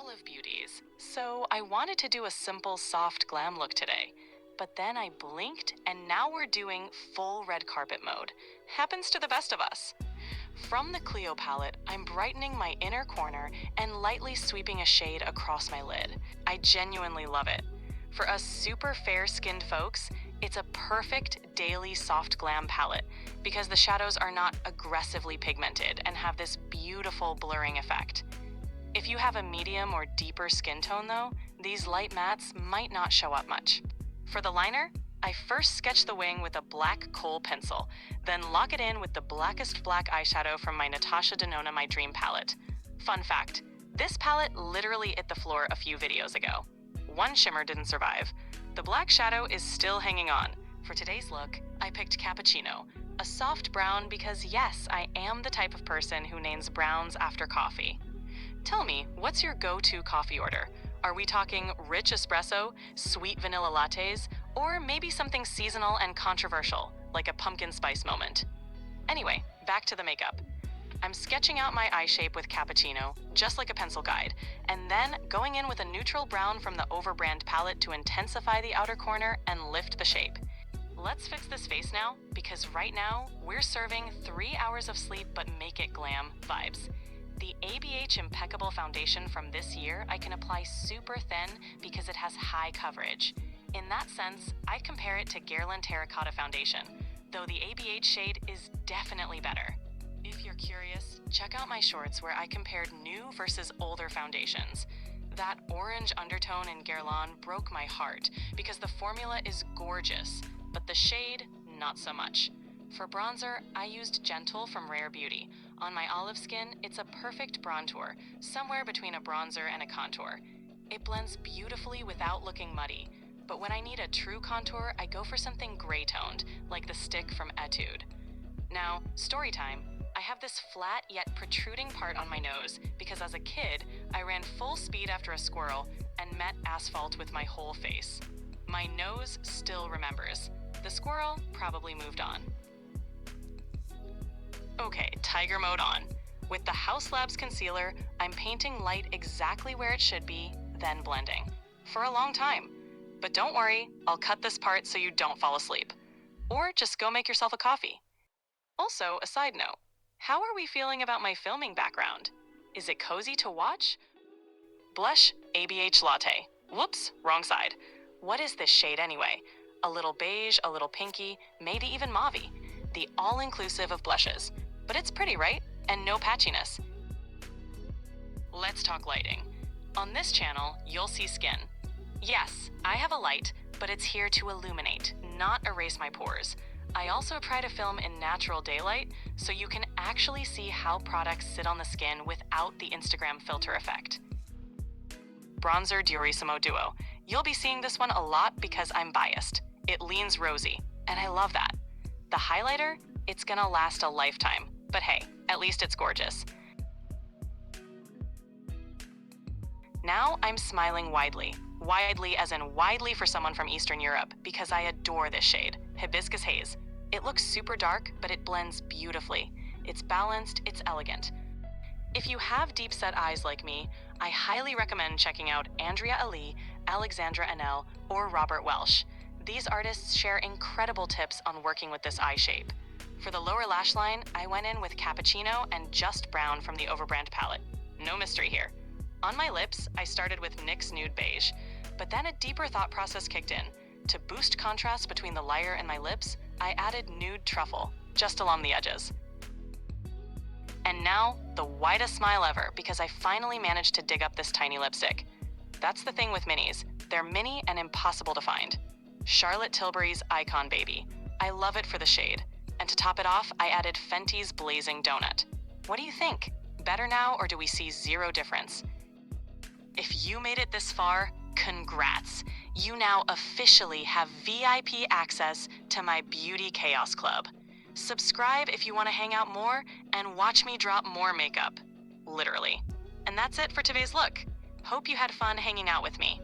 all of Beauties, so I wanted to do a simple soft glam look today. But then I blinked and now we're doing full red carpet mode. Happens to the best of us. From the Clio palette, I'm brightening my inner corner and lightly sweeping a shade across my lid. I genuinely love it. For us super fair-skinned folks, it's a perfect daily soft glam palette because the shadows are not aggressively pigmented and have this beautiful blurring effect. If you have a medium or deeper skin tone though, these light mattes might not show up much. For the liner, I first sketch the wing with a black kohl pencil, then lock it in with the blackest black eyeshadow from my Natasha Denona My Dream palette. Fun fact, this palette literally hit the floor a few videos ago. One shimmer didn't survive. The black shadow is still hanging on. For today's look, I picked Cappuccino, a soft brown because yes, I am the type of person who names browns after coffee. Tell me, what's your go-to coffee order? Are we talking rich espresso, sweet vanilla lattes, or maybe something seasonal and controversial, like a pumpkin spice moment? Anyway, back to the makeup. I'm sketching out my eye shape with Cappuccino, just like a pencil guide, and then going in with a neutral brown from the Overbrand palette to intensify the outer corner and lift the shape. Let's fix this face now, because right now, we're serving 3 hours of sleep but make it glam vibes. The ABH Impeccable foundation from this year I can apply super thin because it has high coverage. In that sense, I'd compare it to Guerlain Terracotta Foundation, though the ABH shade is definitely better. If you're curious, check out my shorts where I compared new versus older foundations. That orange undertone in Guerlain broke my heart because the formula is gorgeous, but the shade, not so much. For bronzer, I used Gentle from Rare Beauty. On my olive skin, it's a perfect bronzer, somewhere between a bronzer and a contour. It blends beautifully without looking muddy, but when I need a true contour, I go for something gray-toned, like the stick from Etude. Now, story time. I have this flat yet protruding part on my nose because as a kid, I ran full speed after a squirrel and met asphalt with my whole face. My nose still remembers. The squirrel probably moved on. Okay, tiger mode on. With the Haus Labs concealer, I'm painting light exactly where it should be, then blending. For a long time. But don't worry, I'll cut this part so you don't fall asleep. Or just go make yourself a coffee. Also, a side note, how are we feeling about my filming background? Is it cozy to watch? Blush, ABH Latte. Whoops, wrong side. What is this shade anyway? A little beige, a little pinky, maybe even mauve. The all-inclusive of blushes. But it's pretty, right? And no patchiness. Let's talk lighting. On this channel, you'll see skin. Yes, I have a light, but it's here to illuminate, not erase my pores. I also try to film in natural daylight, so you can actually see how products sit on the skin without the Instagram filter effect. Bronzer Diorissimo Duo. You'll be seeing this one a lot because I'm biased. It leans rosy, and I love that. The highlighter, it's gonna last a lifetime, but hey, at least it's gorgeous. Now I'm smiling widely. Widely as in widely for someone from Eastern Europe, because I adore this shade, Hibiscus Haze. It looks super dark, but it blends beautifully. It's balanced, it's elegant. If you have deep set eyes like me, I highly recommend checking out Andrea Ali, Alexandra Anel, or Robert Welsh. These artists share incredible tips on working with this eye shape. For the lower lash line, I went in with Cappuccino and Just Brown from the Overbrand palette. No mystery here. On my lips, I started with NYX Nude Beige, but then a deeper thought process kicked in. To boost contrast between the lighter and my lips, I added Nude Truffle, just along the edges. And now, the widest smile ever because I finally managed to dig up this tiny lipstick. That's the thing with minis. They're mini and impossible to find. Charlotte Tilbury's Icon Baby. I love it for the shade. And to top it off, I added Fenty's Blazing Donut. What do you think? Better now, or do we see zero difference? If you made it this far, congrats. You now officially have VIP access to my Beauty Chaos Club. Subscribe if you want to hang out more and watch me drop more makeup. Literally. And that's it for today's look. Hope you had fun hanging out with me.